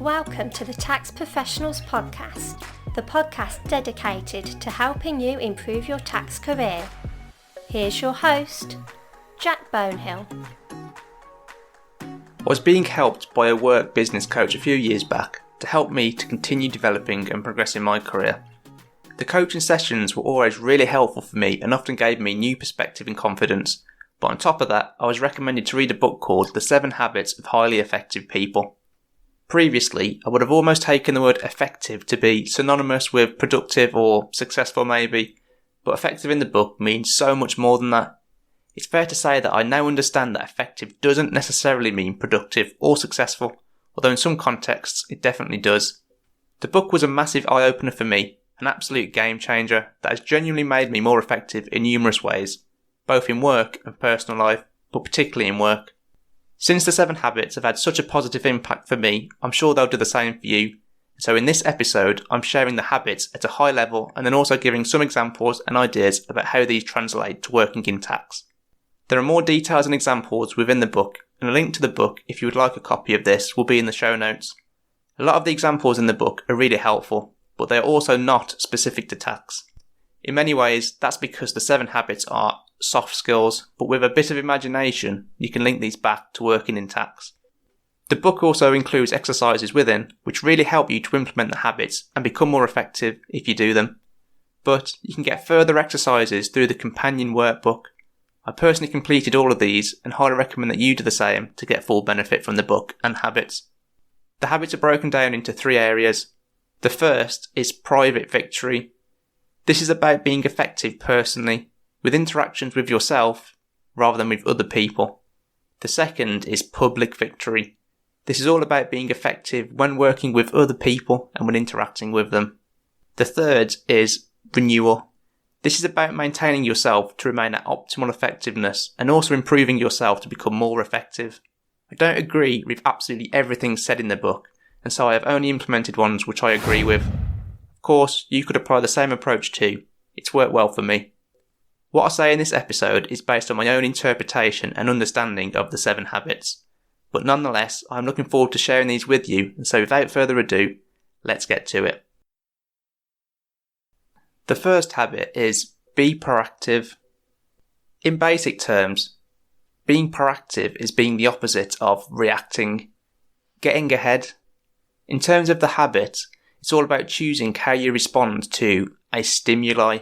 Welcome to the Tax Professionals Podcast, the podcast dedicated to helping you improve your tax career. Here's your host, Jack Bonehill. I was being helped by a work business coach a few years back to help me to continue developing and progressing my career. The coaching sessions were always really helpful for me and often gave me new perspective and confidence, but on top of that, I was recommended to read a book called The 7 Habits of Highly Effective People. Previously, I would have almost taken the word effective to be synonymous with productive or successful maybe, but effective in the book means so much more than that. It's fair to say that I now understand that effective doesn't necessarily mean productive or successful, although in some contexts it definitely does. The book was a massive eye-opener for me, an absolute game changer that has genuinely made me more effective in numerous ways, both in work and personal life, but particularly in work. Since the 7 habits have had such a positive impact for me, I'm sure they'll do the same for you. So in this episode, I'm sharing the habits at a high level and then also giving some examples and ideas about how these translate to working in tax. There are more details and examples within the book, and a link to the book, if you would like a copy of this, will be in the show notes. A lot of the examples in the book are really helpful, but they are also not specific to tax. In many ways, that's because the 7 habits are soft skills, but with a bit of imagination, you can link these back to working in tax. The book also includes exercises within, which really help you to implement the habits and become more effective if you do them. But you can get further exercises through the companion workbook. I personally completed all of these and highly recommend that you do the same to get full benefit from the book and habits. The habits are broken down into 3 areas. The first is private victory. This is about being effective personally, with interactions with yourself rather than with other people. The second is public victory. This is all about being effective when working with other people and when interacting with them. The third is renewal. This is about maintaining yourself to remain at optimal effectiveness and also improving yourself to become more effective. I don't agree with absolutely everything said in the book, and so I have only implemented ones which I agree with. Of course, you could apply the same approach too. It's worked well for me. What I say in this episode is based on my own interpretation and understanding of the 7 habits. But nonetheless, I'm looking forward to sharing these with you, and so without further ado, let's get to it. The first habit is be proactive. In basic terms, being proactive is being the opposite of reacting, getting ahead. In terms of the habit, it's all about choosing how you respond to a stimuli.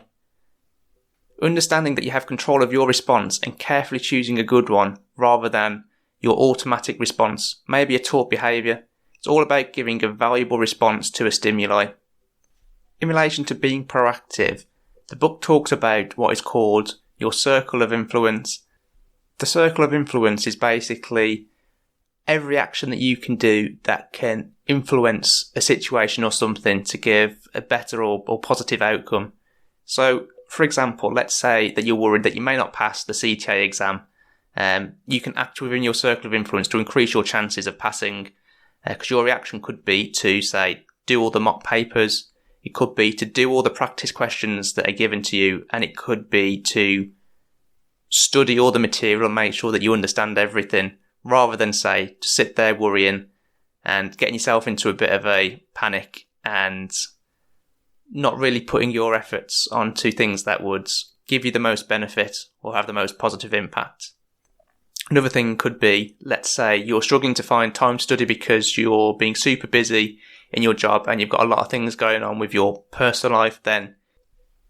Understanding that you have control of your response and carefully choosing a good one rather than your automatic response, maybe a taught behaviour. It's all about giving a valuable response to a stimuli. In relation to being proactive, the book talks about what is called your circle of influence. The circle of influence is basically every action that you can do that can influence a situation or something to give a better or positive outcome. So, for example, let's say that you're worried that you may not pass the CTA exam. You can act within your circle of influence to increase your chances of passing, because your reaction could be to, say, do all the mock papers. It could be to do all the practice questions that are given to you, and it could be to study all the material and make sure that you understand everything, rather than, say, to sit there worrying and getting yourself into a bit of a panic and not really putting your efforts onto things that would give you the most benefit or have the most positive impact. Another thing could be, let's say you're struggling to find time to study because you're being super busy in your job and you've got a lot of things going on with your personal life, then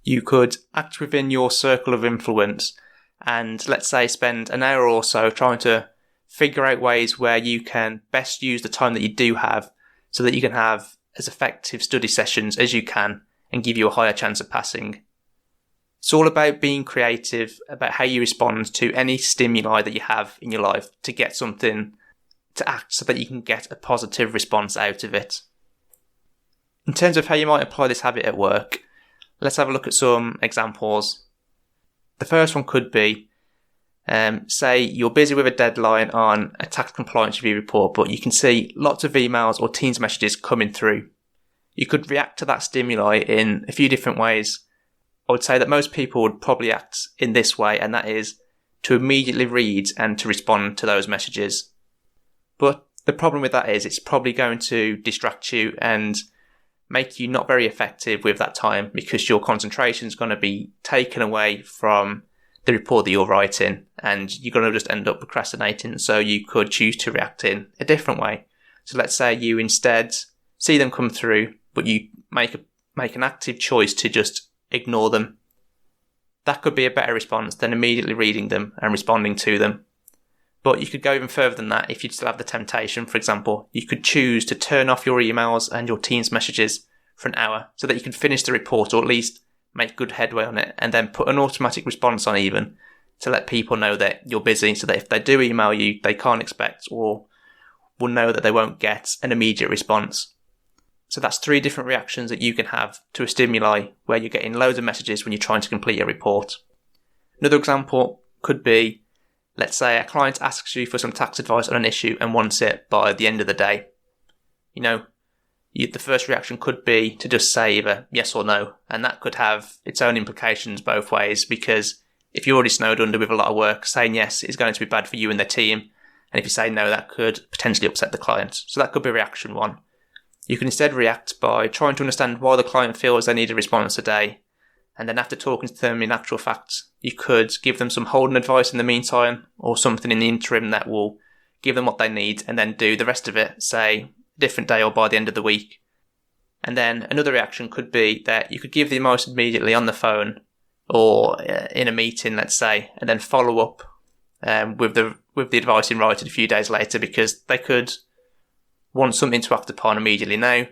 you could act within your circle of influence and, let's say, spend an hour or so trying to figure out ways where you can best use the time that you do have so that you can have as effective study sessions as you can and give you a higher chance of passing. It's all about being creative about how you respond to any stimuli that you have in your life to get something to act so that you can get a positive response out of it. In terms of how you might apply this habit at work, let's have a look at some examples. The first one could be, say you're busy with a deadline on a tax compliance review report, but you can see lots of emails or Teams messages coming through. You could react to that stimuli in a few different ways. I would say that most people would probably act in this way, and that is to immediately read and to respond to those messages. But The problem with that is it's probably going to distract you and make you not very effective with that time, because your concentration is going to be taken away from the report that you're writing, and you're going to just end up procrastinating. So you could choose to react in a different way. So let's say you instead see them come through, but you make an active choice to just ignore them. That could be a better response than immediately reading them and responding to them. But you could go even further than that if you still have the temptation. For example, you could choose to turn off your emails and your Teams messages for an hour so that you can finish the report, or at least make good headway on it, and then put an automatic response on even to let people know that you're busy, so that if they do email you, they can't expect or will know that they won't get an immediate response. So that's 3 different reactions that you can have to a stimuli where you're getting loads of messages when you're trying to complete a report. Another example could be, let's say a client asks you for some tax advice on an issue and wants it by the end of the day. The first reaction could be to just say either yes or no, and that could have its own implications both ways, because if you're already snowed under with a lot of work, saying yes is going to be bad for you and the team, and if you say no, that could potentially upset the client. So that could be reaction 1. You can instead react by trying to understand why the client feels they need a response today, and then after talking to them, in actual fact, you could give them some holding advice in the meantime, or something in the interim that will give them what they need, and then do the rest of it, say, different day or by the end of the week. And then another reaction could be that you could give the advice immediately on the phone or in a meeting, let's say, and then follow up with the advice in writing a few days later, because they could want something to act upon immediately now,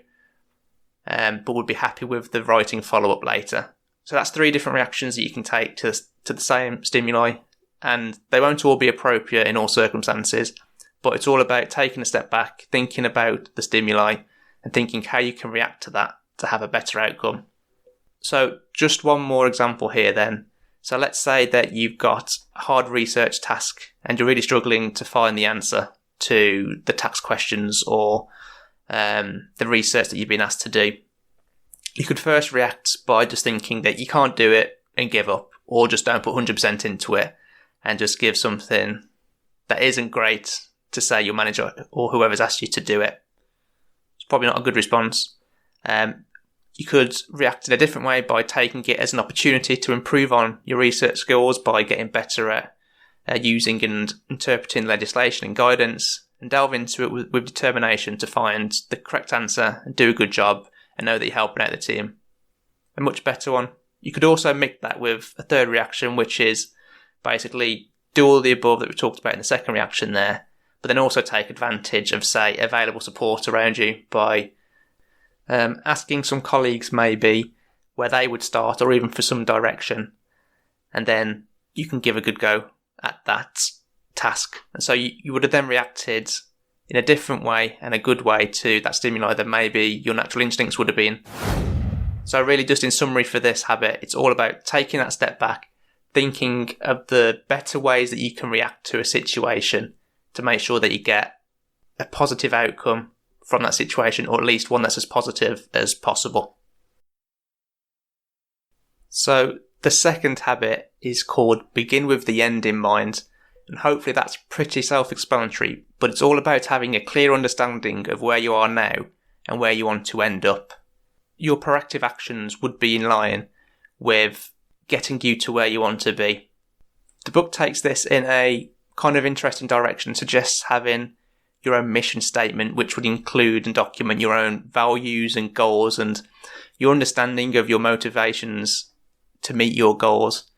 but would be happy with the writing follow-up later. So that's 3 different reactions that you can take to the same stimuli, and they won't all be appropriate in all circumstances. But it's all about taking a step back, thinking about the stimuli, and thinking how you can react to that to have a better outcome. So just one more example here then. So let's say that you've got a hard research task and you're really struggling to find the answer to the tax questions or the research that you've been asked to do. You could first react by just thinking that you can't do it and give up, or just don't put 100% into it and just give something that isn't great to say your manager or whoever's asked you to do it. It's probably not a good response. You could react in a different way by taking it as an opportunity to improve on your research skills by getting better at using and interpreting legislation and guidance, and delve into it with determination to find the correct answer and do a good job and know that you're helping out the team. A much better one. You could also mix that with a third reaction, which is basically do all the above that we talked about in the second reaction there, but then also take advantage of, say, available support around you by asking some colleagues maybe where they would start, or even for some direction, and then you can give a good go at that task. And so you would have then reacted in a different way and a good way to that stimuli than maybe your natural instincts would have been. So really, just in summary for this habit, it's all about taking that step back, thinking of the better ways that you can react to a situation to make sure that you get a positive outcome from that situation, or at least one that's as positive as possible. So the second habit is called begin with the end in mind, and hopefully that's pretty self-explanatory, but it's all about having a clear understanding of where you are now and where you want to end up. Your proactive actions would be in line with getting you to where you want to be. The book takes this in a kind of interesting direction, suggests having your own mission statement, which would include and document your own values and goals and your understanding of your motivations to meet your goals.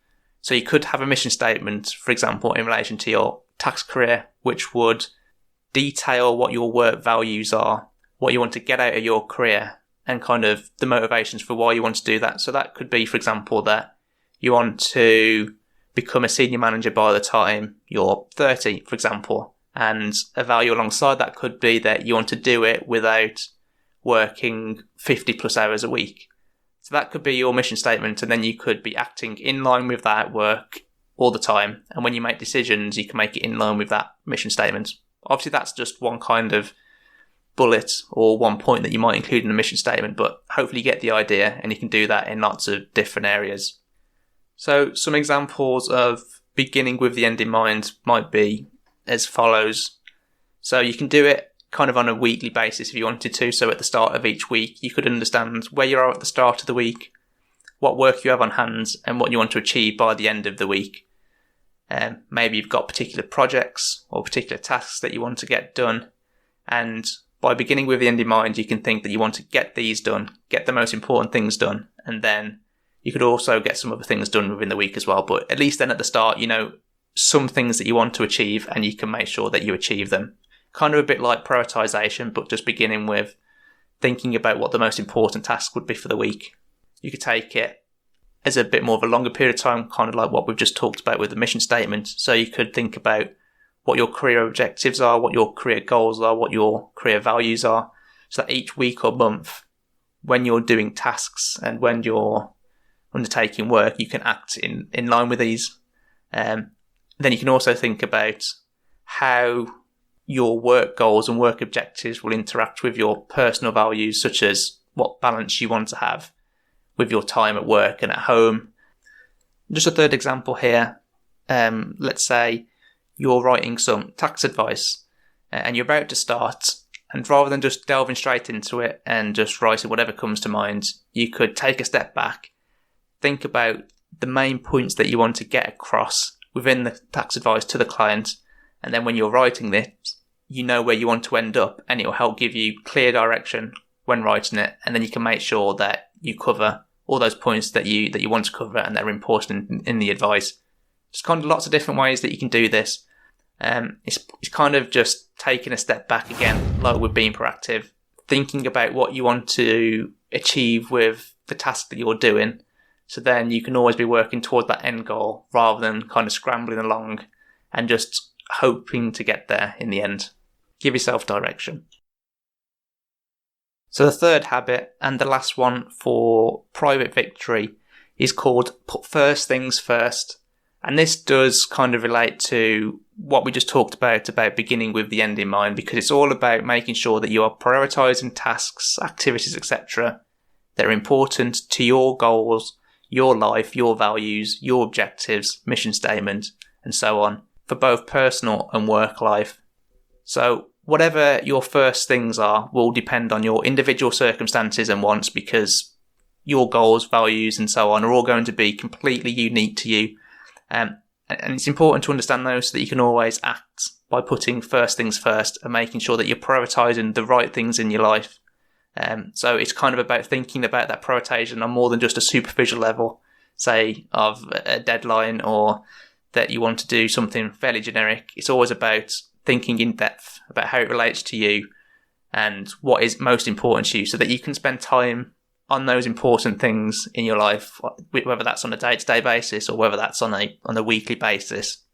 So you could have a mission statement, for example, in relation to your tax career, which would detail what your work values are, what you want to get out of your career, and kind of the motivations for why you want to do that. So that could be, for example, that you want to become a senior manager by the time you're 30, for example. And a value alongside that could be that you want to do it without working 50 plus hours a week. So that could be your mission statement, and then you could be acting in line with that at work all the time. And when you make decisions, you can make it in line with that mission statement. Obviously, that's just one kind of bullet or one point that you might include in a mission statement, but hopefully you get the idea, and you can do that in lots of different areas. So some examples of beginning with the end in mind might be as follows. So you can do it kind of on a weekly basis if you wanted to. So at the start of each week, you could understand where you are at the start of the week, what work you have on hand, and what you want to achieve by the end of the week. Maybe you've got particular projects or particular tasks that you want to get done. And by beginning with the end in mind, you can think that you want to get these done, get the most important things done, and then you could also get some other things done within the week as well. But at least then at the start, you know some things that you want to achieve and you can make sure that you achieve them. Kind of a bit like prioritization, but just beginning with thinking about what the most important task would be for the week. You could take it as a bit more of a longer period of time, kind of like what we've just talked about with the mission statement. So you could think about what your career objectives are, what your career goals are, what your career values are. So that each week or month, when you're doing tasks and when you're undertaking work, you can act in line with these. Then you can also think about how your work goals and work objectives will interact with your personal values, such as what balance you want to have with your time at work and at home. Just a third example here. Let's say you're writing some tax advice and you're about to start, and rather than just delving straight into it and just writing whatever comes to mind, you could take a step back, think about the main points that you want to get across within the tax advice to the client, and then when you're writing this, you know where you want to end up, and it will help give you clear direction when writing it, and then you can make sure that you cover all those points that you want to cover and that are important in the advice. There's kind of lots of different ways that you can do this. It's kind of just taking a step back again, like with being proactive, thinking about what you want to achieve with the task that you're doing. So then you can always be working toward that end goal rather than kind of scrambling along and just hoping to get there in the end. Give yourself direction. So the third habit, and the last one for private victory, is called put first things first. And this does kind of relate to what we just talked about beginning with the end in mind, because it's all about making sure that you are prioritizing tasks, activities, etc. that are important to your goals, your life, your values, your objectives, mission statement, and so on, for both personal and work life. So whatever your first things are will depend on your individual circumstances and wants, because your goals, values, and so on are all going to be completely unique to you. And it's important to understand those so that you can always act by putting first things first and making sure that you're prioritizing the right things in your life. So it's kind of about thinking about that prioritization on more than just a superficial level, say of a deadline or that you want to do something fairly generic. It's always about thinking in depth about how it relates to you and what is most important to you, so that you can spend time on those important things in your life, whether that's on a day-to-day basis or whether that's on a weekly basis.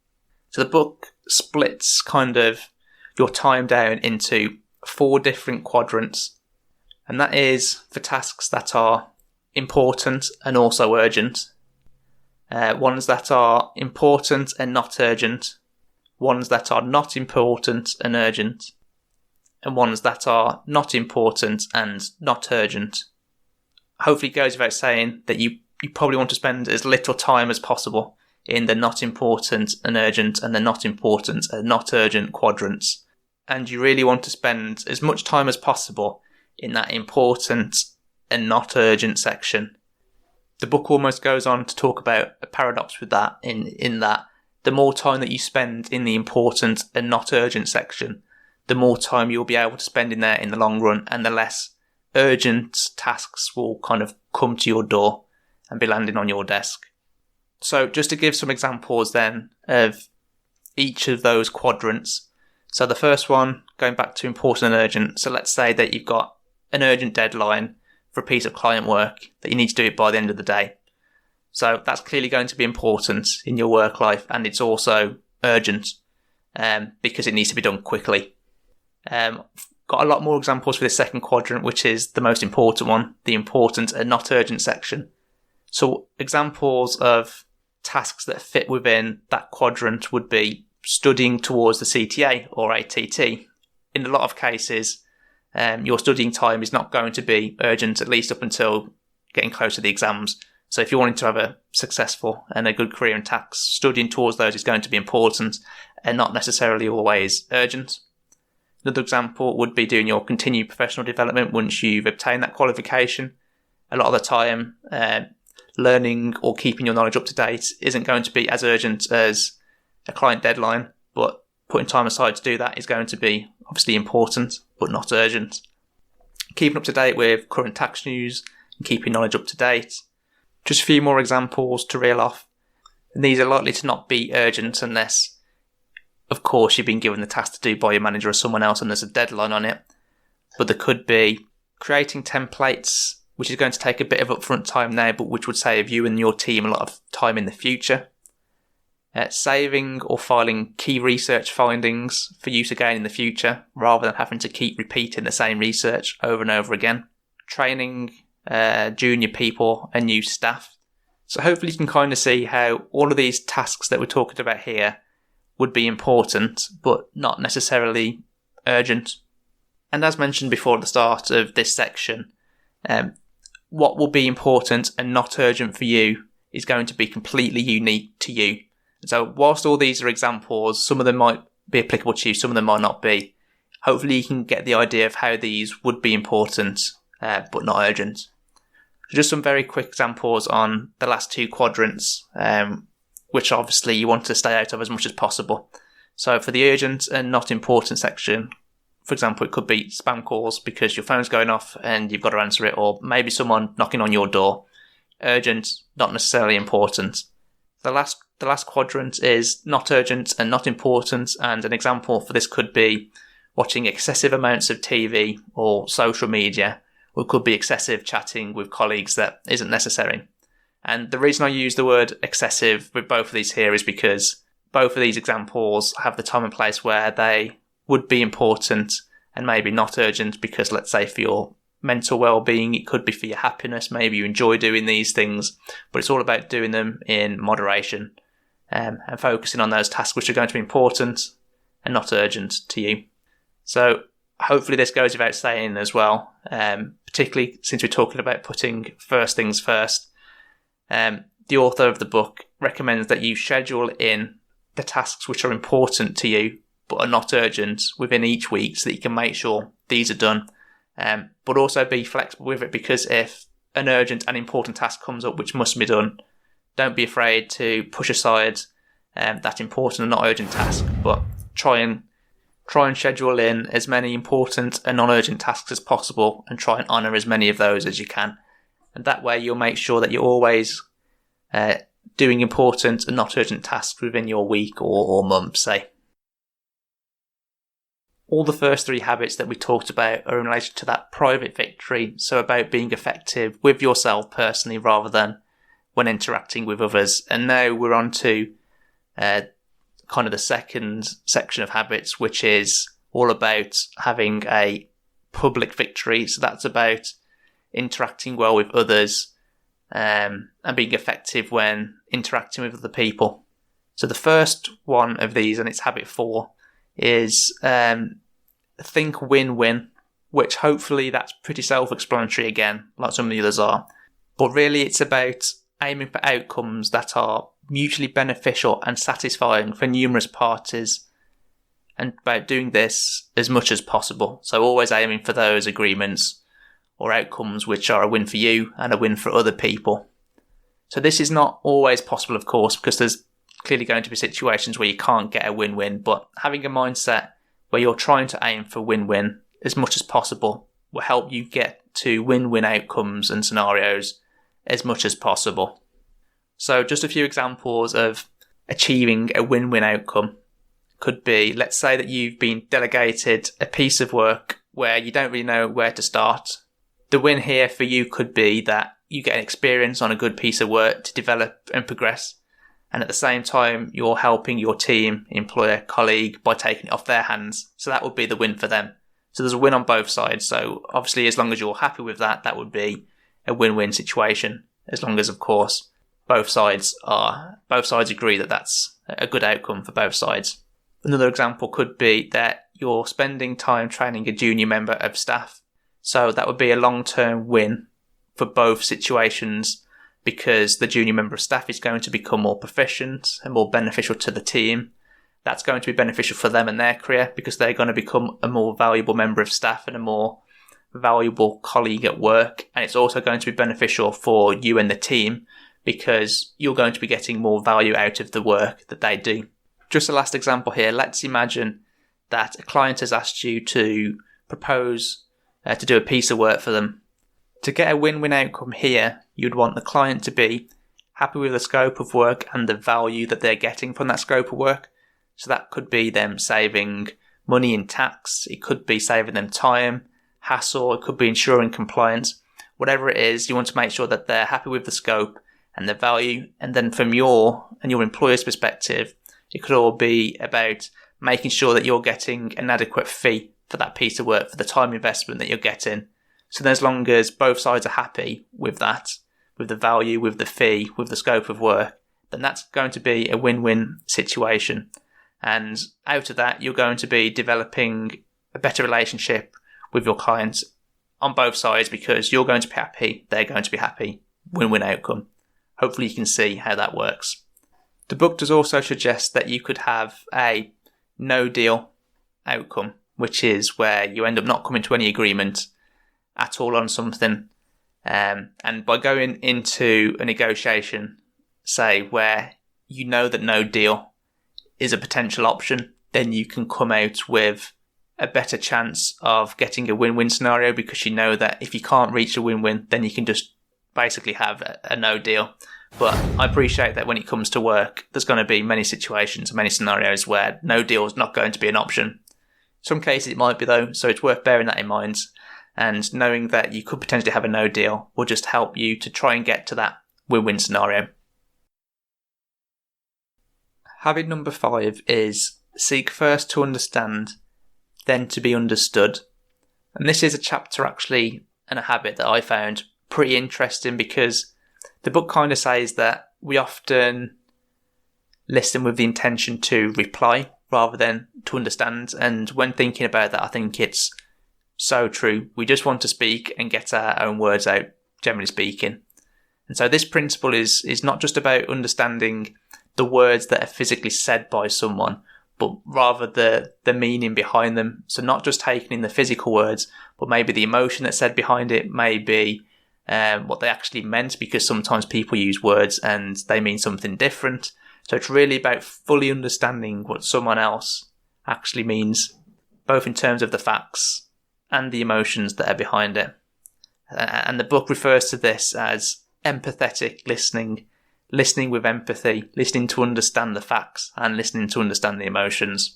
So the book splits kind of your time down into 4 different quadrants, and that is for tasks that are important and also urgent, ones that are important and not urgent, ones that are not important and urgent, and ones that are not important and not urgent. Hopefully it goes without saying that you probably want to spend as little time as possible in the not important and urgent and the not important and not urgent quadrants. And you really want to spend as much time as possible in that important and not urgent section. The book almost goes on to talk about a paradox with that, in that the more time that you spend in the important and not urgent section, the more time you'll be able to spend in there in the long run, and the less urgent tasks will kind of come to your door and be landing on your desk. So just to give some examples then of each of those quadrants. So the first one, going back to important and urgent. So let's say that you've got an urgent deadline for a piece of client work that you need to do it by the end of the day. So that's clearly going to be important in your work life, and it's also urgent because it needs to be done quickly. Got a lot more examples for this second quadrant, which is the most important one, the important and not urgent section. So examples of tasks that fit within that quadrant would be studying towards the CTA or ATT. In a lot of cases, your studying time is not going to be urgent, at least up until getting close to the exams. So if you're wanting to have a successful and a good career in tax, studying towards those is going to be important and not necessarily always urgent. Another example would be doing your continued professional development once you've obtained that qualification. A lot of the time, learning or keeping your knowledge up to date isn't going to be as urgent as a client deadline, but putting time aside to do that is going to be obviously important, but not urgent. Keeping up to date with current tax news and keeping knowledge up to date. Just a few more examples to reel off. And these are likely to not be urgent unless, of course, you've been given the task to do by your manager or someone else and there's a deadline on it. But there could be creating templates, which is going to take a bit of upfront time now, but which would save you and your team a lot of time in the future. Saving or filing key research findings for use again in the future, rather than having to keep repeating the same research over and over again. Training junior people and new staff. So hopefully you can kind of see how all of these tasks that we're talking about here would be important, but not necessarily urgent. And as mentioned before at the start of this section, what will be important and not urgent for you is going to be completely unique to you. So whilst all these are examples, some of them might be applicable to you, some of them might not be. Hopefully you can get the idea of how these would be important, but not urgent. So just some very quick examples on the last two quadrants, which obviously you want to stay out of as much as possible. So for the urgent and not important section, for example, it could be spam calls because your phone's going off and you've got to answer it, or maybe someone knocking on your door. Urgent, not necessarily important. The last quadrant is not urgent and not important, and an example for this could be watching excessive amounts of TV or social media, or it could be excessive chatting with colleagues that isn't necessary. And the reason I use the word excessive with both of these here is because both of these examples have the time and place where they would be important and maybe not urgent, because let's say for your mental well-being, it could be for your happiness, maybe you enjoy doing these things, but it's all about doing them in moderation and focusing on those tasks which are going to be important and not urgent to you. So hopefully this goes without saying as well, particularly since we're talking about putting first things first. The author of the book recommends that you schedule in the tasks which are important to you but are not urgent within each week, so that you can make sure these are done. But also be flexible with it, because if an urgent and important task comes up which must be done, don't be afraid to push aside that important and not urgent task, but try and schedule in as many important and non-urgent tasks as possible and try and honour as many of those as you can. And that way you'll make sure that you're always doing important and not urgent tasks within your week or month, say. All the first three habits that we talked about are in relation to that private victory, so about being effective with yourself personally rather than when interacting with others. And now we're on to kind of the second section of habits, which is all about having a public victory. So that's about interacting well with others and being effective when interacting with other people. So the first one of these, and it's habit 4, is think win-win, which hopefully that's pretty self-explanatory again, like some of the others are. But really it's about aiming for outcomes that are mutually beneficial and satisfying for numerous parties, and about doing this as much as possible. So always aiming for those agreements or outcomes which are a win for you and a win for other people. So this is not always possible, of course, because there's clearly going to be situations where you can't get a win-win, but having a mindset where you're trying to aim for win-win as much as possible will help you get to win-win outcomes and scenarios as much as possible. So just a few examples of achieving a win-win outcome could be, let's say that you've been delegated a piece of work where you don't really know where to start. The win here for you could be that you get an experience on a good piece of work to develop and progress, and at the same time you're helping your team, employer, colleague by taking it off their hands. So that would be the win for them. So there's a win on both sides. So obviously as long as you're happy with that, that would be a win-win situation, as long as of course both sides agree that that's a good outcome for both sides. Another example could be that you're spending time training a junior member of staff. So that would be a long-term win for both situations, because the junior member of staff is going to become more proficient and more beneficial to the team. that's going to be beneficial for them and their career because they're going to become a more valuable member of staff and a more valuable colleague at work. And it's also going to be beneficial for you and the team because you're going to be getting more value out of the work that they do. Just a last example here. Let's imagine that a client has asked you to propose to do a piece of work for them. To get a win-win outcome here, you'd want the client to be happy with the scope of work and the value that they're getting from that scope of work. So that could be them saving money in tax, it could be saving them time, hassle, it could be ensuring compliance. Whatever it is, you want to make sure that they're happy with the scope and the value. And then from your and your employer's perspective, it could all be about making sure that you're getting an adequate fee for that piece of work, for the time investment that you're getting. So as long as both sides are happy with that, with the value, with the fee, with the scope of work, then that's going to be a win-win situation. And out of that, you're going to be developing a better relationship with your clients on both sides because you're going to be happy, they're going to be happy. Win-win outcome. Hopefully you can see how that works. The book does also suggest that you could have a no-deal outcome, which is where you end up not coming to any agreement at all on something. And by going into a negotiation, say, where you know that no deal is a potential option, then you can come out with a better chance of getting a win-win scenario because you know that if you can't reach a win-win, then you can just basically have a no deal. But I appreciate that when it comes to work, there's going to be many situations, many scenarios where no deal is not going to be an option. Some cases it might be though, so it's worth bearing that in mind. And knowing that you could potentially have a no deal will just help you to try and get to that win-win scenario. Habit number 5 is seek first to understand, then to be understood. And this is a chapter actually and a habit that I found pretty interesting because the book kind of says that we often listen with the intention to reply rather than to understand. And when thinking about that, I think it's so true. We just want to speak and get our own words out, generally speaking. And so this principle is not just about understanding the words that are physically said by someone, but rather the meaning behind them. So not just taking in the physical words, but maybe the emotion that's said behind it, maybe what they actually meant, because sometimes people use words and they mean something different. So it's really about fully understanding what someone else actually means, both in terms of the facts and the emotions that are behind it. And the book refers to this as empathetic listening, listening with empathy, listening to understand the facts and listening to understand the emotions.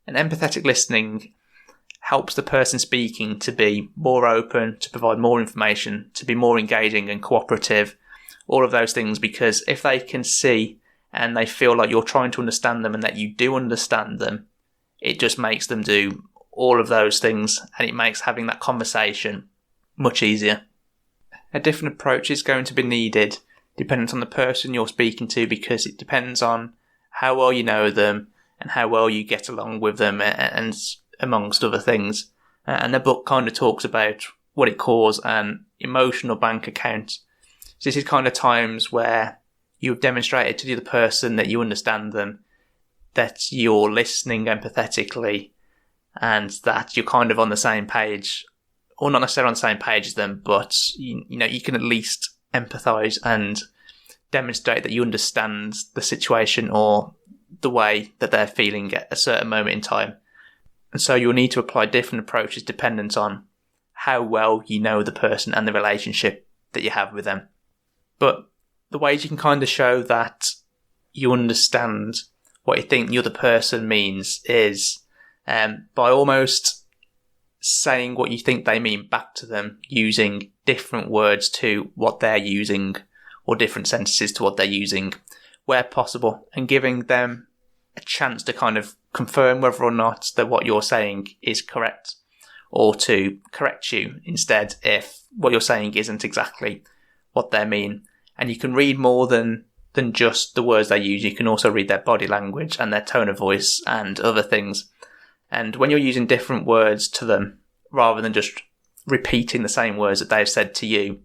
And empathetic listening helps the person speaking to be more open, to provide more information, to be more engaging and cooperative, all of those things, because if they can see and they feel like you're trying to understand them and that you do understand them, it just makes them do all of those things and it makes having that conversation much easier. A different approach is going to be needed dependent on the person you're speaking to because it depends on how well you know them and how well you get along with them and amongst other things. And the book kind of talks about what it calls an emotional bank account. So this is kind of times where you've demonstrated to the other person that you understand them, that you're listening empathetically, and that you're kind of on the same page, or not necessarily on the same page as them, but you know you can at least empathise and demonstrate that you understand the situation or the way that they're feeling at a certain moment in time. And so you'll need to apply different approaches dependent on how well you know the person and the relationship that you have with them. But the ways you can kind of show that you understand what you think the other person means is by almost saying what you think they mean back to them, using different words to what they're using or different sentences to what they're using where possible, and giving them a chance to kind of confirm whether or not that what you're saying is correct, or to correct you instead if what you're saying isn't exactly what they mean. And you can read more than just the words they use. You can also read their body language and their tone of voice and other things. And when you're using different words to them, rather than just repeating the same words that they've said to you,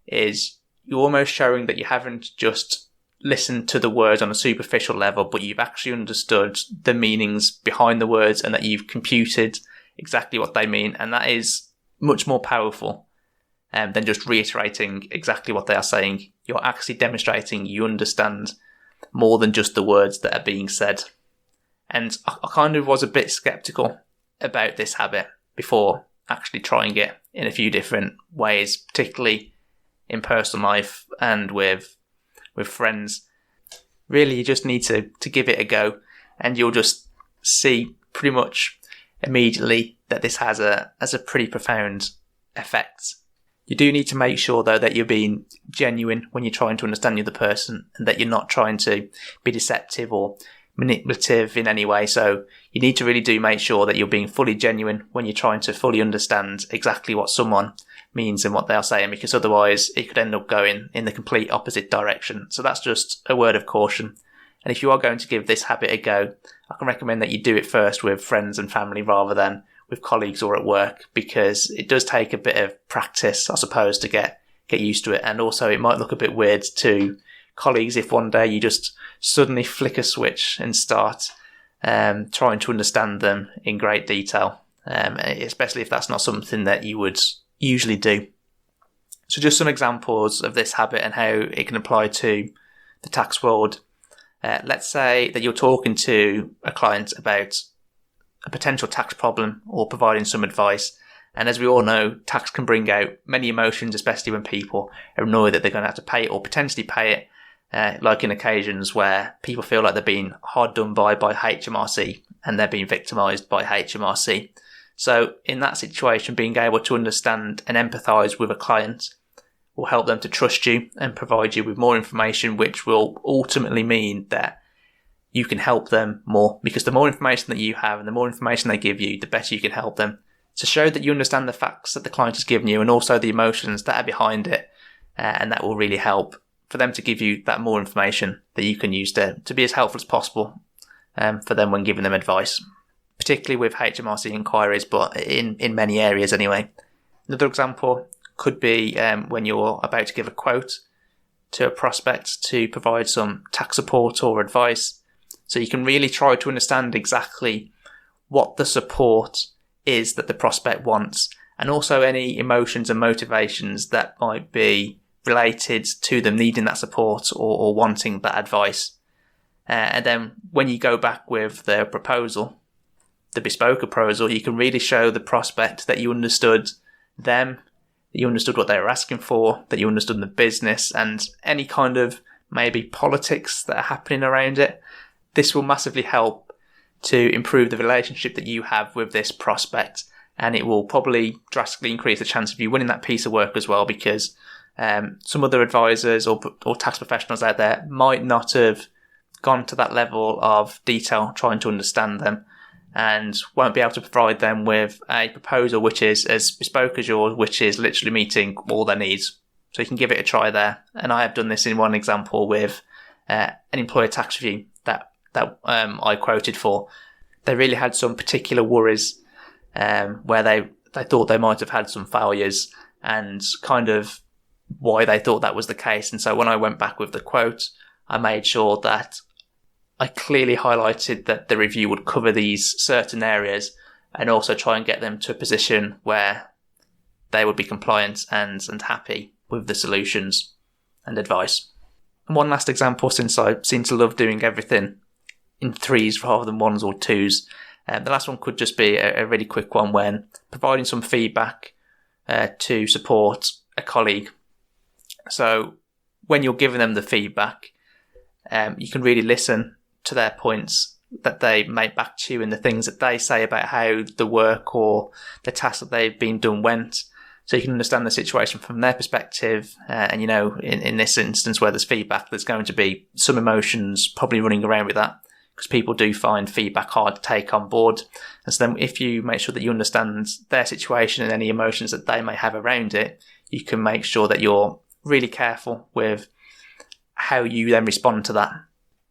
is you're almost showing that you haven't just listened to the words on a superficial level, but you've actually understood the meanings behind the words and that you've computed exactly what they mean. And that is much more powerful than just reiterating exactly what they are saying. You're actually demonstrating you understand more than just the words that are being said. And I kind of was a bit skeptical about this habit before actually trying it in a few different ways, particularly in personal life and with friends. Really, you just need to give it a go, and you'll just see pretty much immediately that this has a pretty profound effect. You do need to make sure, though, that you're being genuine when you're trying to understand the other person, and that you're not trying to be deceptive or manipulative in any way. So you need to really do make sure that you're being fully genuine when you're trying to fully understand exactly what someone means and what they are saying, because otherwise it could end up going in the complete opposite direction. So that's just a word of caution. And if you are going to give this habit a go, I can recommend that you do it first with friends and family rather than with colleagues or at work, because it does take a bit of practice, I suppose, to get used to it. And also it might look a bit weird to colleagues if one day you just suddenly flick a switch and start trying to understand them in great detail, especially if that's not something that you would usually do. So just some examples of this habit and how it can apply to the tax world. Let's say that you're talking to a client about a potential tax problem or providing some advice. And as we all know, tax can bring out many emotions, especially when people are annoyed that they're going to have to pay it or potentially pay it. Like in occasions where people feel like they're being hard done by HMRC and they're being victimised by HMRC. So in that situation, being able to understand and empathise with a client will help them to trust you and provide you with more information, which will ultimately mean that you can help them more, because the more information that you have and the more information they give you, the better you can help them. To show that you understand the facts that the client has given you and also the emotions that are behind it, and that will really help for them to give you that more information that you can use to be as helpful as possible for them when giving them advice, particularly with HMRC inquiries, but in many areas anyway. Another example could be when you're about to give a quote to a prospect to provide some tax support or advice. So you can really try to understand exactly what the support is that the prospect wants, and also any emotions and motivations that might be related to them needing that support or wanting that advice. And then when you go back with the proposal, the bespoke proposal, you can really show the prospect that you understood them, that you understood what they were asking for, that you understood the business and any kind of maybe politics that are happening around it. This will massively help to improve the relationship that you have with this prospect, and it will probably drastically increase the chance of you winning that piece of work as well, because some other advisors or tax professionals out there might not have gone to that level of detail trying to understand them, and won't be able to provide them with a proposal which is as bespoke as yours, which is literally meeting all their needs. So you can give it a try there. And I have done this in one example with an employer tax review that I quoted for. They really had some particular worries where they thought they might have had some failures and kind of why they thought that was the case. And so when I went back with the quote, I made sure that I clearly highlighted that the review would cover these certain areas and also try and get them to a position where they would be compliant and happy with the solutions and advice. And one last example, since I seem to love doing everything in threes rather than ones or twos. The last one could just be a really quick one when providing some feedback to support a colleague. So when you're giving them the feedback, you can really listen to their points that they make back to you and the things that they say about how the work or the task that they've been done went. So you can understand the situation from their perspective. And, you know, in this instance where there's feedback, there's going to be some emotions probably running around with that, because people do find feedback hard to take on board. And so then if you make sure that you understand their situation and any emotions that they may have around it, you can make sure that you're really careful with how you then respond to that.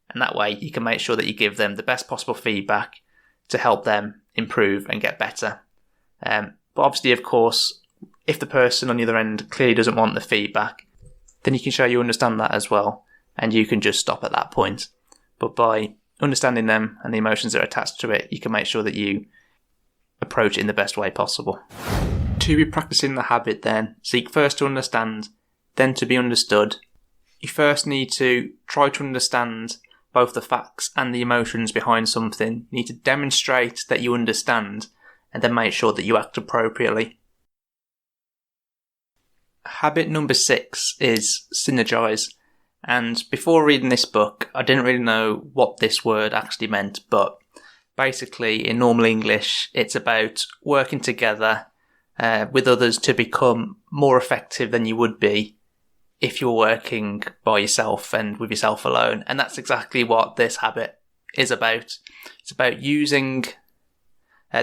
And that way you can make sure that you give them the best possible feedback to help them improve and get better. But obviously, of course, if the person on the other end clearly doesn't want the feedback, then you can show you understand that as well. and you can just stop at that point. But by understanding them and the emotions that are attached to it, you can make sure that you approach it in the best way possible. To be practicing the habit then, seek first to understand, then to be understood. You first need to try to understand both the facts and the emotions behind something. You need to demonstrate that you understand and then make sure that you act appropriately. Habit number 6 is synergize. And before reading this book, I didn't really know what this word actually meant, but basically in normal English, it's about working together with others to become more effective than you would be if you're working by yourself and with yourself alone. And that's exactly what this habit is about. It's about using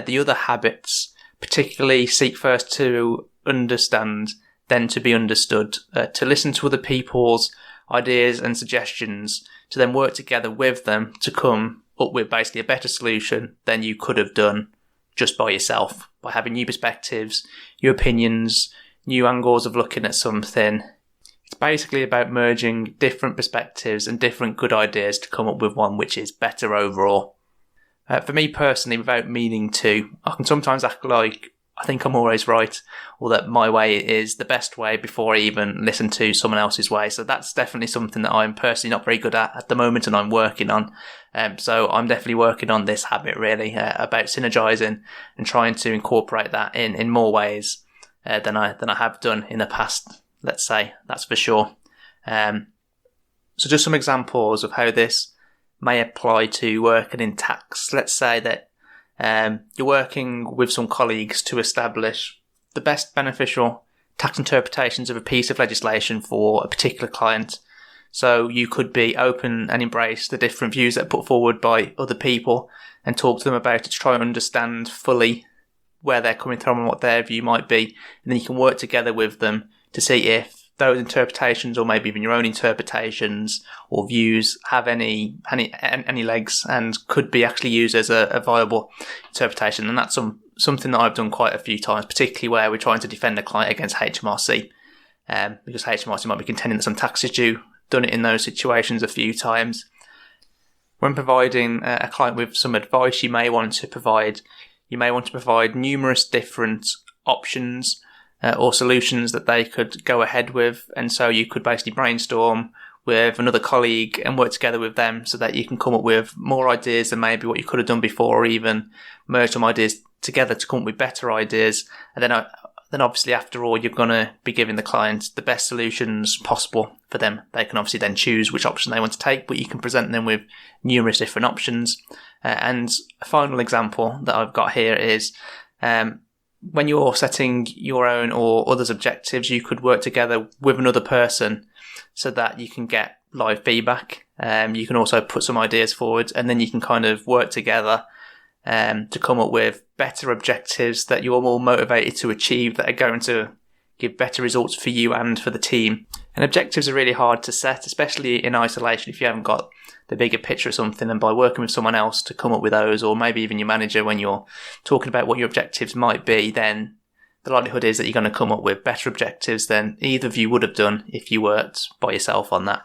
the other habits, particularly seek first to understand, then to be understood, to listen to other people's ideas and suggestions, to then work together with them to come up with basically a better solution than you could have done just by yourself, by having new perspectives, new opinions, new angles of looking at something. It's basically about merging different perspectives and different good ideas to come up with one which is better overall. For me personally, without meaning to, I can sometimes act like I think I'm always right, or that my way is the best way before I even listen to someone else's way. So that's definitely something that I'm personally not very good at the moment, and I'm working on. So I'm definitely working on this habit really, about synergizing and trying to incorporate that in more ways than I have done in the past. Let's say, that's for sure. So just some examples of how this may apply to working in tax. Let's say that you're working with some colleagues to establish the best beneficial tax interpretations of a piece of legislation for a particular client. So you could be open and embrace the different views that are put forward by other people and talk to them about it to try and understand fully where they're coming from and what their view might be. And then you can work together with them to see if those interpretations, or maybe even your own interpretations or views, have any legs and could be actually used as a viable interpretation. And that's something that I've done quite a few times, particularly where we're trying to defend a client against HMRC, because HMRC might be contending that some tax is due. Done it in those situations a few times. When providing a client with some advice, you may want to provide numerous different options or solutions that they could go ahead with. And so you could basically brainstorm with another colleague and work together with them so that you can come up with more ideas than maybe what you could have done before, or even merge some ideas together to come up with better ideas. And then obviously after all, you're going to be giving the client the best solutions possible for them. They can obviously then choose which option they want to take, but you can present them with numerous different options. And a final example that I've got here is when you're setting your own or others' objectives, you could work together with another person so that you can get live feedback. You can also put some ideas forward, and then you can kind of work together to come up with better objectives that you're more motivated to achieve, that are going to give better results for you and for the team. And objectives are really hard to set, especially in isolation if you haven't got the bigger picture of something. And by working with someone else to come up with those, or maybe even your manager when you're talking about what your objectives might be, then the likelihood is that you're going to come up with better objectives than either of you would have done if you worked by yourself on that.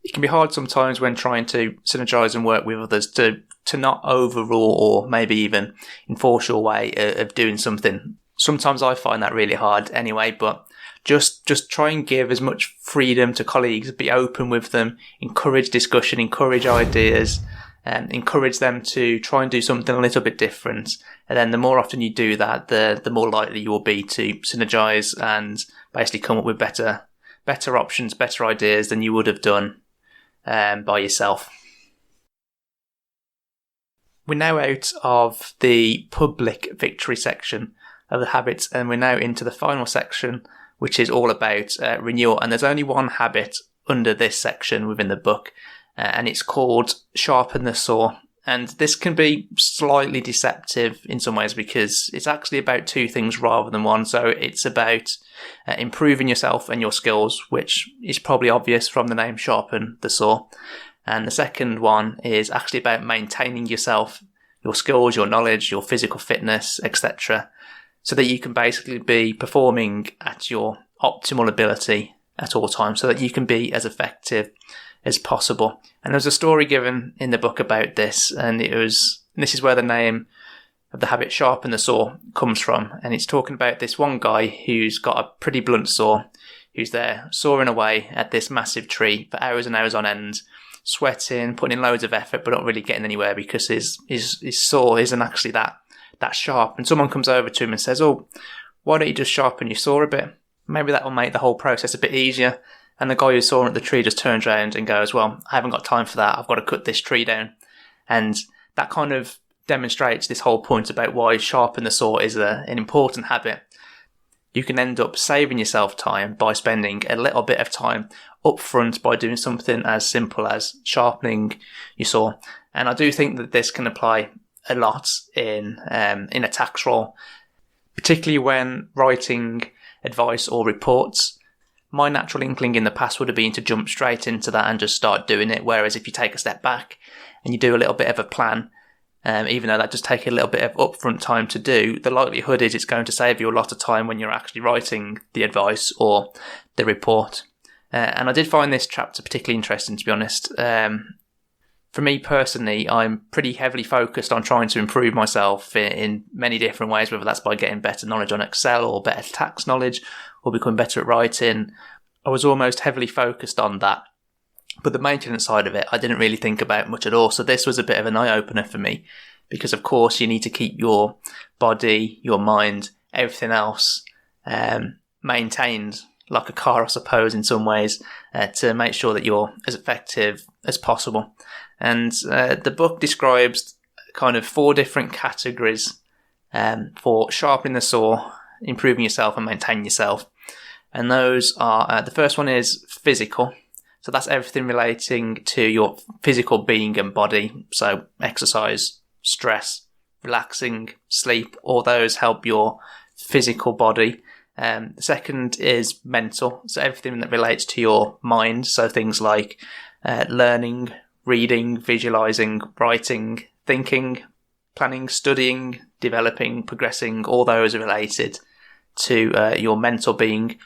It can be hard sometimes when trying to synergize and work with others to not overrule or maybe even enforce your way of doing something. Sometimes I find that really hard anyway, but just try and give as much freedom to colleagues, be open with them, encourage discussion, encourage ideas, and encourage them to try and do something a little bit different. And then the more often you do that, the more likely you will be to synergize and basically come up with better options, better ideas than you would have done by yourself. We're now out of the public victory section of the habits, and we're now into the final section, which is all about renewal. And there's only one habit under this section within the book, and it's called sharpen the saw. And this can be slightly deceptive in some ways because it's actually about two things rather than one. So it's about improving yourself and your skills, which is probably obvious from the name sharpen the saw. And the second one is actually about maintaining yourself, your skills, your knowledge, your physical fitness, etc., so that you can basically be performing at your optimal ability at all times so that you can be as effective as possible. And there's a story given in the book about this, and this is where the name of the habit sharpen the saw comes from. And it's talking about this one guy who's got a pretty blunt saw, who's there sawing away at this massive tree for hours and hours on end, sweating, putting in loads of effort, but not really getting anywhere because his saw isn't actually that sharp. And someone comes over to him and says, "Oh, why don't you just sharpen your saw a bit? Maybe that will make the whole process a bit easier." And the guy who's sawing at the tree just turns around and goes, "Well, I haven't got time for that. I've got to cut this tree down." And that kind of demonstrates this whole point about why sharpen the saw is an important habit. You can end up saving yourself time by spending a little bit of time up front by doing something as simple as sharpening your saw. And I do think that this can apply a lot in a tax role, particularly when writing advice or reports. My natural inkling in the past would have been to jump straight into that and just start doing it. Whereas if you take a step back and you do a little bit of a plan, even though that does take a little bit of upfront time to do, the likelihood is it's going to save you a lot of time when you're actually writing the advice or the report. And I did find this chapter particularly interesting, to be honest. For me personally, I'm pretty heavily focused on trying to improve myself in many different ways, whether that's by getting better knowledge on Excel or better tax knowledge or becoming better at writing. I was almost heavily focused on that. But the maintenance side of it, I didn't really think about much at all. So this was a bit of an eye-opener for me because, of course, you need to keep your body, your mind, everything else maintained like a car, I suppose, in some ways, to make sure that you're as effective as possible. And the book describes kind of 4 different categories for sharpening the saw, improving yourself and maintaining yourself. And those are, the first one is physical. So that's everything relating to your physical being and body. So exercise, stress, relaxing, sleep, all those help your physical body. The second is mental. So everything that relates to your mind. So things like learning, reading, visualizing, writing, thinking, planning, studying, developing, progressing, all those are related to your mental being.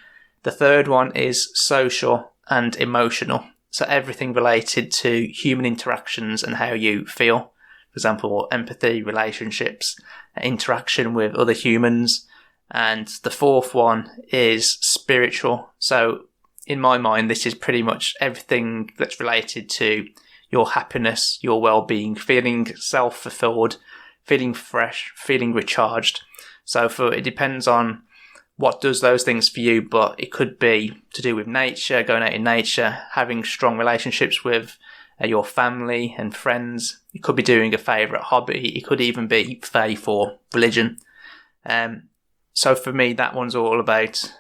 The third one is social and emotional. So everything related to human interactions and how you feel. For example, empathy, relationships, interaction with other humans. And the fourth one is spiritual. So in my mind, this is pretty much everything that's related to your happiness, your well-being, feeling self-fulfilled, feeling fresh, feeling recharged. So it depends on what does those things for you, but it could be to do with nature, going out in nature, having strong relationships with your family and friends. It could be doing a favourite hobby. It could even be faith or religion. So for me, that one's all about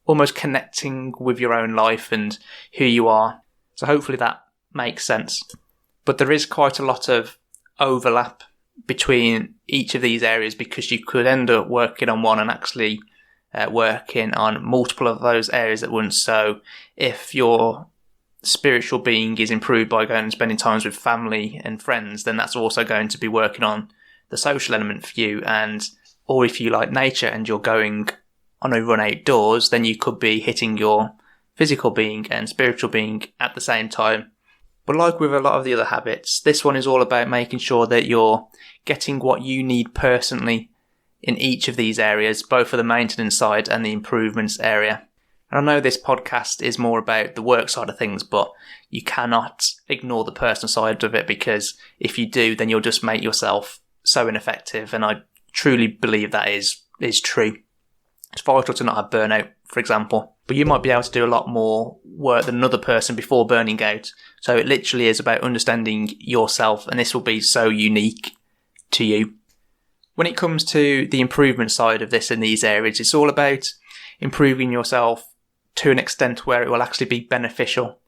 almost connecting with your own life and who you are. So hopefully that makes sense. But there is quite a lot of overlap between each of these areas because you could end up working on one and actually working on multiple of those areas at once. So if your spiritual being is improved by going and spending time with family and friends, then that's also going to be working on the social element for you. Or if you like nature and you're going on a run outdoors, then you could be hitting your physical being and spiritual being at the same time. But like with a lot of the other habits, this one is all about making sure that you're getting what you need personally in each of these areas, both for the maintenance side and the improvements area. And I know this podcast is more about the work side of things, but you cannot ignore the personal side of it because if you do, then you'll just make yourself so ineffective. And I truly believe that is true. It's vital to not have burnout, for example. But you might be able to do a lot more work than another person before burning out. So it literally is about understanding yourself, and this will be so unique to you. When it comes to the improvement side of this in these areas, it's all about improving yourself to an extent where it will actually be beneficial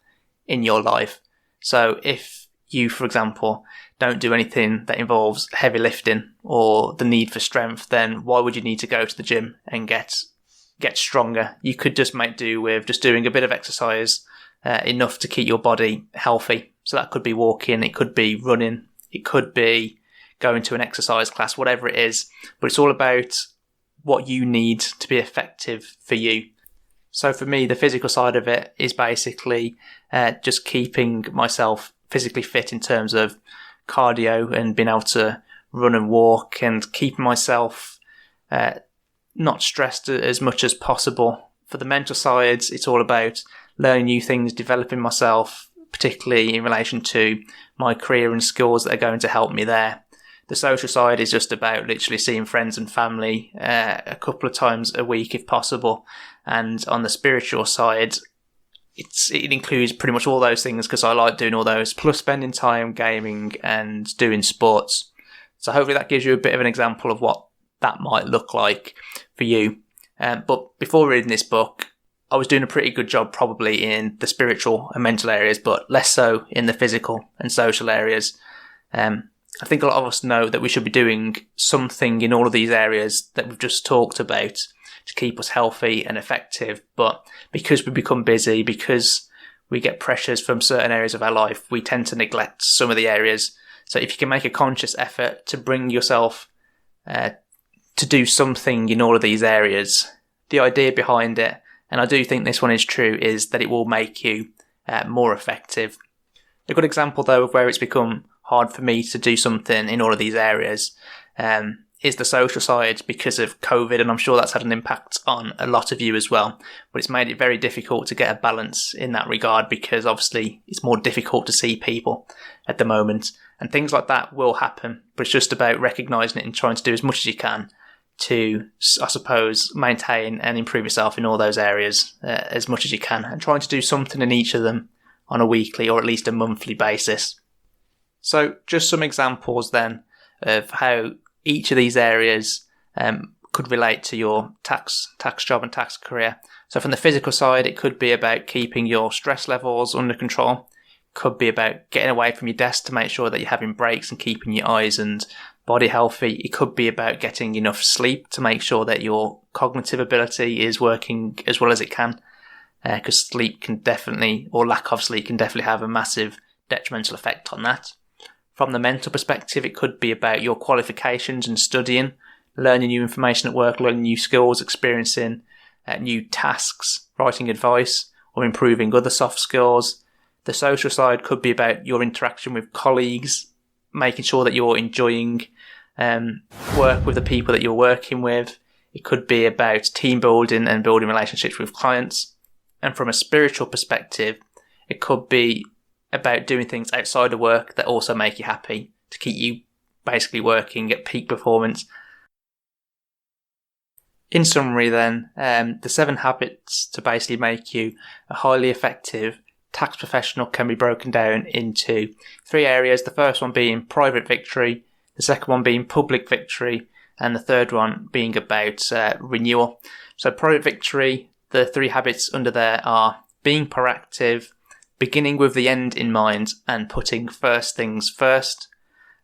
in your life. So if you, for example, don't do anything that involves heavy lifting or the need for strength, then why would you need to go to the gym and get stronger? You could just make do with just doing a bit of exercise, enough to keep your body healthy. So that could be walking, it could be running, it could be going to an exercise class, whatever it is. But it's all about what you need to be effective for you. So for me, the physical side of it is basically just keeping myself physically fit in terms of cardio and being able to run and walk, and keeping myself not stressed as much as possible. For the mental side, it's all about learning new things, developing myself, particularly in relation to my career and skills that are going to help me there. The social side is just about literally seeing friends and family a couple of times a week if possible. And on the spiritual side, it includes pretty much all those things, because I like doing all those, plus spending time gaming and doing sports. So hopefully that gives you a bit of an example of what that might look like for you. But before reading this book, I was doing a pretty good job probably in the spiritual and mental areas, but less so in the physical and social areas. I think a lot of us know that we should be doing something in all of these areas that we've just talked about to keep us healthy and effective. But because we become busy, because we get pressures from certain areas of our life, we tend to neglect some of the areas. So if you can make a conscious effort to bring yourself to do something in all of these areas, the idea behind it, and I do think this one is true, is that it will make you more effective. A good example, though, of where it's become hard for me to do something in all of these areas is the social side, because of COVID, and I'm sure that's had an impact on a lot of you as well. But it's made it very difficult to get a balance in that regard, because obviously it's more difficult to see people at the moment, and things like that will happen. But it's just about recognising it and trying to do as much as you can to, I suppose, maintain and improve yourself in all those areas as much as you can, and trying to do something in each of them on a weekly or at least a monthly basis. So just some examples then of how each of these areas could relate to your tax job and tax career. So from the physical side, it could be about keeping your stress levels under control. Could be about getting away from your desk to make sure that you're having breaks and keeping your eyes and body healthy. It could be about getting enough sleep to make sure that your cognitive ability is working as well as it can. Because sleep can definitely, or lack of sleep can definitely have a massive detrimental effect on that. From the mental perspective, it could be about your qualifications and studying, learning new information at work, learning new skills, experiencing new tasks, writing advice, or improving other soft skills. The social side could be about your interaction with colleagues, making sure that you're enjoying work with the people that you're working with. It could be about team building and building relationships with clients. And from a spiritual perspective, it could be about doing things outside of work that also make you happy, to keep you basically working at peak performance. In summary then, the 7 habits to basically make you a highly effective tax professional can be broken down into 3 areas. The first one being private victory, the second one being public victory, and the third one being about renewal. So private victory, the 3 habits under there are being proactive, beginning with the end in mind, and putting first things first.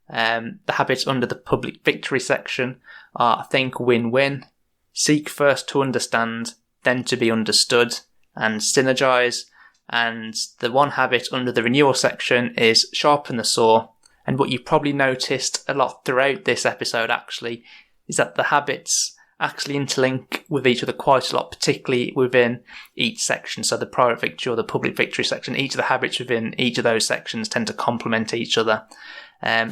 The habits under the public victory section are think win-win, seek first to understand, then to be understood, and synergize. And the one habit under the renewal section is sharpen the saw. And what you've probably noticed a lot throughout this episode actually is that the habits actually interlink with each other quite a lot, particularly within each section. So the private victory or the public victory section, each of the habits within each of those sections tend to complement each other.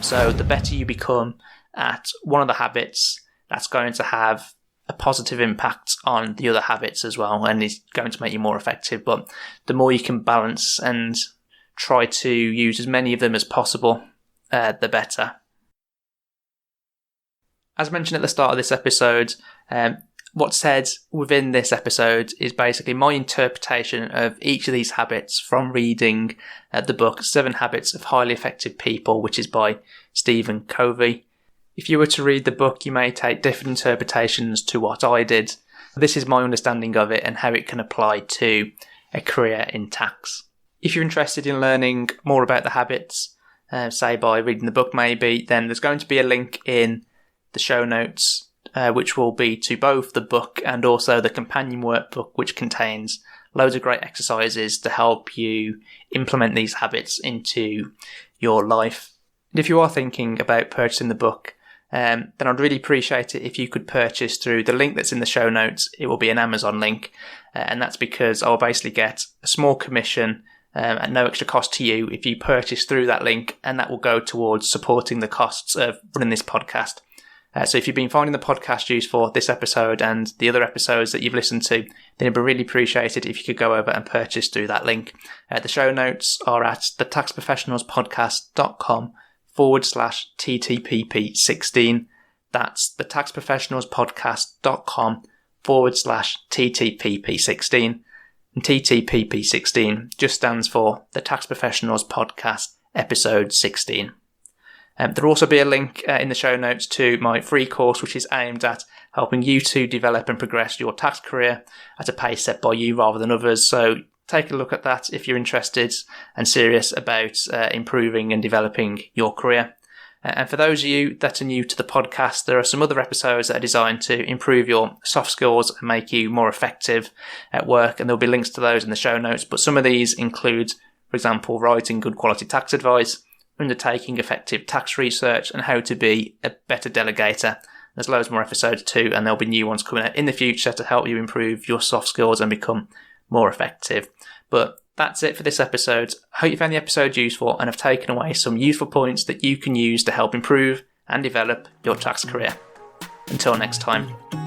So the better you become at one of the habits, that's going to have a positive impact on the other habits as well, and is going to make you more effective. But the more you can balance and try to use as many of them as possible, the better. As mentioned at the start of this episode, what's said within this episode is basically my interpretation of each of these habits from reading the book 7 Habits of Highly Effective People, which is by Stephen Covey. If you were to read the book, you may take different interpretations to what I did. This is my understanding of it and how it can apply to a career in tax. If you're interested in learning more about the habits, say by reading the book maybe, then there's going to be a link in the show notes, which will be to both the book and also the companion workbook, which contains loads of great exercises to help you implement these habits into your life. And if you are thinking about purchasing the book, then I'd really appreciate it if you could purchase through the link that's in the show notes. It will be an Amazon link, and that's because I'll basically get a small commission at no extra cost to you if you purchase through that link, and that will go towards supporting the costs of running this podcast. So if you've been finding the podcast useful, this episode and the other episodes that you've listened to, then it'd be really appreciated if you could go over and purchase through that link. The show notes are at thetaxprofessionalspodcast.com/TTPP16. That's thetaxprofessionalspodcast.com/TTPP16. And TTPP16 just stands for the Tax Professionals Podcast Episode 16. There'll also be a link in the show notes to my free course, which is aimed at helping you to develop and progress your tax career at a pace set by you rather than others. So take a look at that if you're interested and serious about improving and developing your career. And for those of you that are new to the podcast, there are some other episodes that are designed to improve your soft skills and make you more effective at work, and there'll be links to those in the show notes. But some of these include, for example, writing good quality tax advice, undertaking effective tax research, and how to be a better delegator. There's loads more episodes too, and there'll be new ones coming out in the future to help you improve your soft skills and become more effective. But that's it for this episode. I hope you found the episode useful and have taken away some useful points that you can use to help improve and develop your tax career. Until next time.